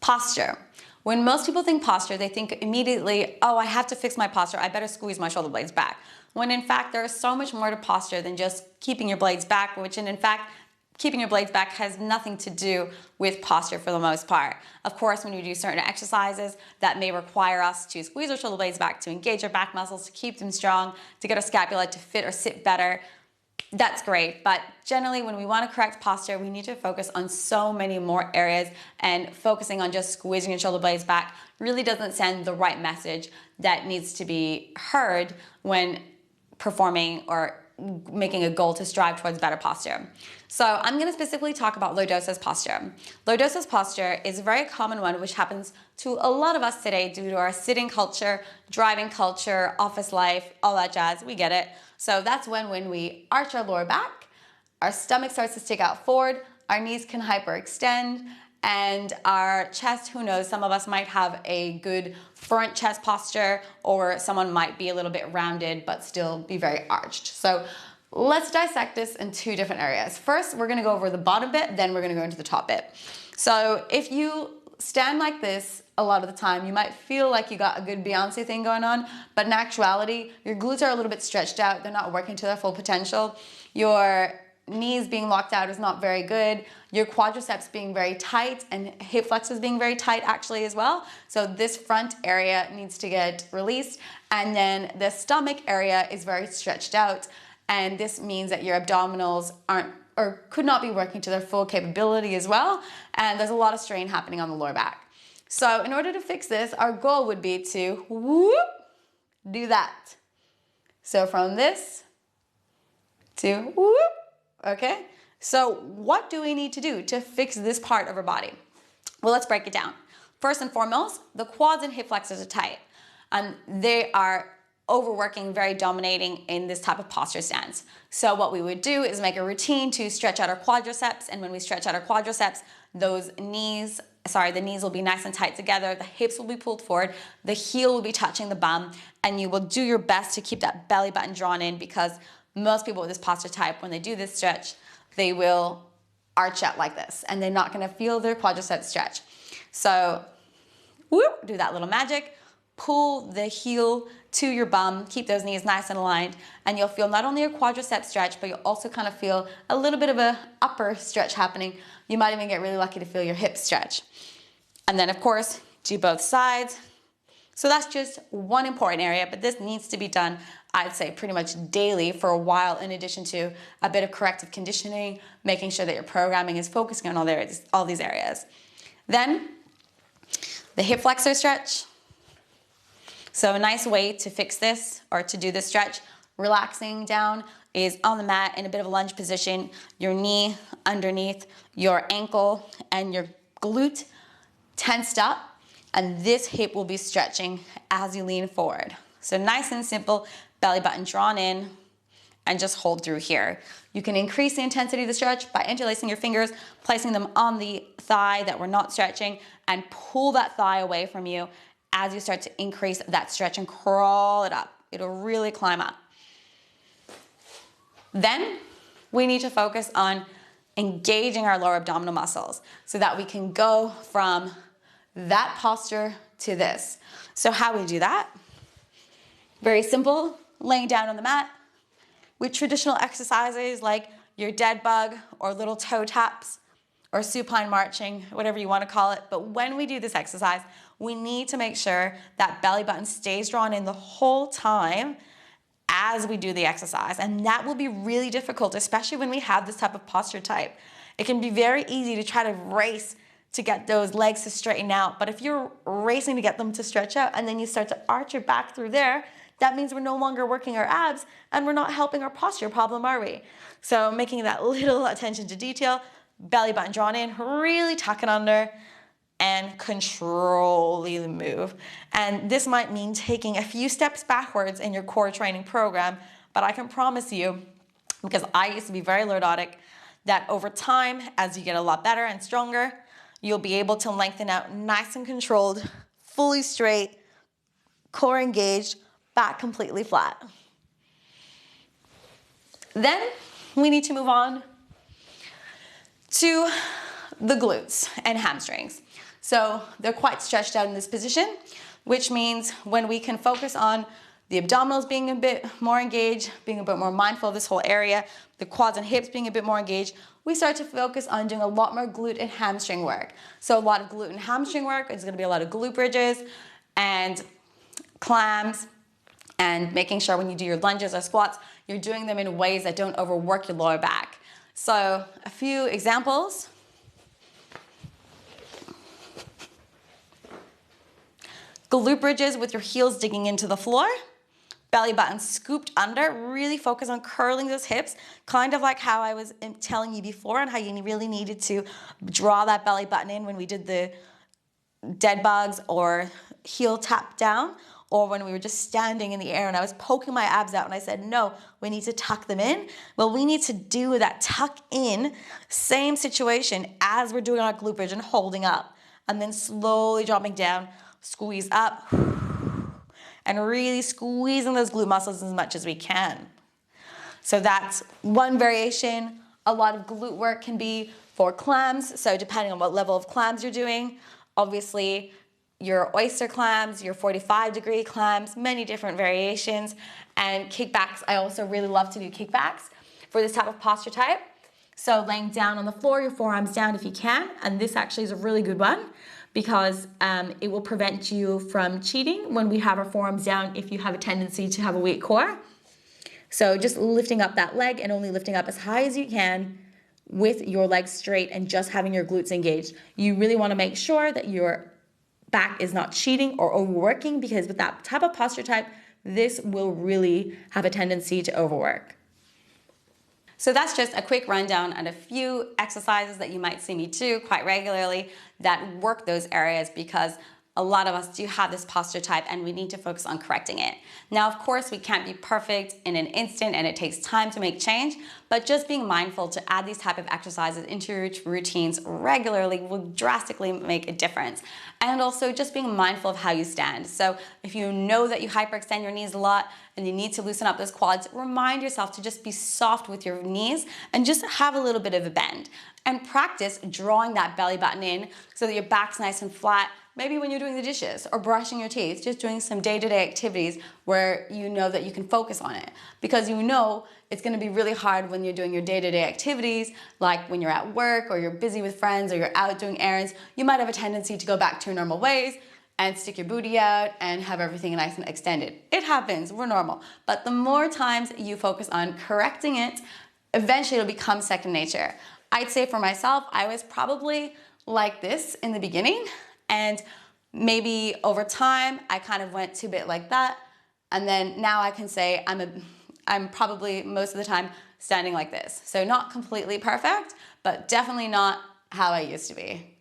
Posture. When most people think posture, they think immediately, oh, I have to fix my posture. I better squeeze my shoulder blades back. When in fact, there is so much more to posture than just keeping your blades back, which in fact, keeping your blades back has nothing to do with posture for the most part. Of course, when you do certain exercises that may require us to squeeze our shoulder blades back, to engage our back muscles, to keep them strong, to get our scapula to fit or sit better, that's great. But generally, when we want to correct posture, we need to focus on so many more areas, and focusing on just squeezing your shoulder blades back really doesn't send the right message that needs to be heard when performing or making a goal to strive towards better posture. So I'm going to specifically talk about lordosis posture. Lordosis posture is a very common one which happens to a lot of us today due to our sitting culture, driving culture, office life, all that jazz. We get it. So that's when we arch our lower back, our stomach starts to stick out forward, our knees can hyperextend, and our chest, who knows, some of us might have a good front chest posture, or someone might be a little bit rounded but still be very arched. So let's dissect this in two different areas. First, we're gonna go over the bottom bit, then we're gonna go into the top bit. So if you stand like this a lot of the time, you might feel like you got a good Beyonce thing going on, but in actuality, your glutes are a little bit stretched out. They're not working to their full potential. Your knees being locked out is not very good. Your quadriceps being very tight, and hip flexors being very tight actually as well. So this front area needs to get released, and then the stomach area is very stretched out, and this means that your abdominals aren't or could not be working to their full capability as well, and there's a lot of strain happening on the lower back. So in order to fix this, our goal would be to whoop, do that. So from this to whoop, okay? So what do we need to do to fix this part of our body? Well, let's break it down. First and foremost, the quads and hip flexors are tight, and they are overworking, very dominating in this type of posture stance. So what we would do is make a routine to stretch out our quadriceps, and when we stretch out our quadriceps, the knees will be nice and tight together, the hips will be pulled forward, the heel will be touching the bum, and you will do your best to keep that belly button drawn in, because most people with this posture type, when they do this stretch, they will arch out like this, and they're not gonna feel their quadriceps stretch. So, whoop, do that little magic, pull the heel to your bum, keep those knees nice and aligned, and you'll feel not only your quadriceps stretch, but you'll also kind of feel a little bit of a upper stretch happening. You might even get really lucky to feel your hips stretch. And then of course, do both sides. So that's just one important area, but this needs to be done, I'd say, pretty much daily for a while, in addition to a bit of corrective conditioning, making sure that your programming is focusing on all these areas. Then the hip flexor stretch. So a nice way to fix this, or to do this stretch, relaxing down, is on the mat in a bit of a lunge position, your knee underneath your ankle and your glute tensed up, and this hip will be stretching as you lean forward. So nice and simple, belly button drawn in, and just hold through here. You can increase the intensity of the stretch by interlacing your fingers, placing them on the thigh that we're not stretching, and pull that thigh away from you as you start to increase that stretch and crawl it up. It'll really climb up. Then we need to focus on engaging our lower abdominal muscles so that we can go from that posture to this. So how we do that? Very simple, laying down on the mat with traditional exercises like your dead bug or little toe taps or supine marching, whatever you want to call it. But when we do this exercise, we need to make sure that belly button stays drawn in the whole time as we do the exercise. And that will be really difficult, especially when we have this type of posture type. It can be very easy to try to race to get those legs to straighten out. But if you're racing to get them to stretch out and then you start to arch your back through there, that means we're no longer working our abs and we're not helping our posture problem, are we? So making that little attention to detail, belly button drawn in, really tuck it under, and control the move. And this might mean taking a few steps backwards in your core training program, but I can promise you, because I used to be very lordotic, that over time, as you get a lot better and stronger, you'll be able to lengthen out nice and controlled, fully straight, core engaged, back completely flat. Then we need to move on to the glutes and hamstrings. So they're quite stretched out in this position, which means when we can focus on the abdominals being a bit more engaged, being a bit more mindful of this whole area, the quads and hips being a bit more engaged, we start to focus on doing a lot more glute and hamstring work. So a lot of glute and hamstring work is going to be a lot of glute bridges and clams, and making sure when you do your lunges or squats, you're doing them in ways that don't overwork your lower back. So a few examples. Glute bridges with your heels digging into the floor. Belly button scooped under. Really focus on curling those hips, kind of like how I was telling you before and how you really needed to draw that belly button in when we did the dead bugs or heel tap down, or when we were just standing in the air and I was poking my abs out and I said, no, we need to tuck them in. Well, we need to do that tuck in, same situation as we're doing our glute bridge and holding up, and then slowly dropping down, squeeze up, and really squeezing those glute muscles as much as we can. So that's one variation. A lot of glute work can be for clams. So depending on what level of clams you're doing, obviously your oyster clams, your 45-degree clams, many different variations. And kickbacks, I also really love to do kickbacks for this type of posture type. So laying down on the floor, your forearms down if you can. And this actually is a really good one because it will prevent you from cheating when we have our forearms down if you have a tendency to have a weak core. So just lifting up that leg and only lifting up as high as you can with your legs straight and just having your glutes engaged. You really want to make sure that your back is not cheating or overworking, because with that type of posture type, this will really have a tendency to overwork. So that's just a quick rundown on a few exercises that you might see me do quite regularly that work those areas, because a lot of us do have this posture type and we need to focus on correcting it. Now, of course, we can't be perfect in an instant and it takes time to make change, but just being mindful to add these type of exercises into your routines regularly will drastically make a difference. And also just being mindful of how you stand. So if you know that you hyperextend your knees a lot and you need to loosen up those quads, remind yourself to just be soft with your knees and just have a little bit of a bend. And practice drawing that belly button in so that your back's nice and flat. Maybe when you're doing the dishes or brushing your teeth, just doing some day-to-day activities where you know that you can focus on it. Because you know it's gonna be really hard when you're doing your day-to-day activities, like when you're at work or you're busy with friends or you're out doing errands, you might have a tendency to go back to your normal ways and stick your booty out and have everything nice and extended. It happens, we're normal. But the more times you focus on correcting it, eventually it'll become second nature. I'd say for myself, I was probably like this in the beginning, and maybe over time, I kind of went to a bit like that. And then now I can say I'm probably most of the time standing like this. So not completely perfect, but definitely not how I used to be.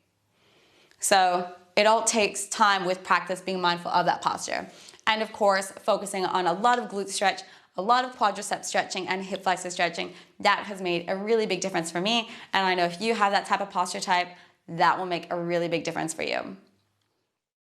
So it all takes time with practice, being mindful of that posture. And of course, focusing on a lot of glute stretch, a lot of quadricep stretching and hip flexor stretching. That has made a really big difference for me. And I know if you have that type of posture type, that will make a really big difference for you.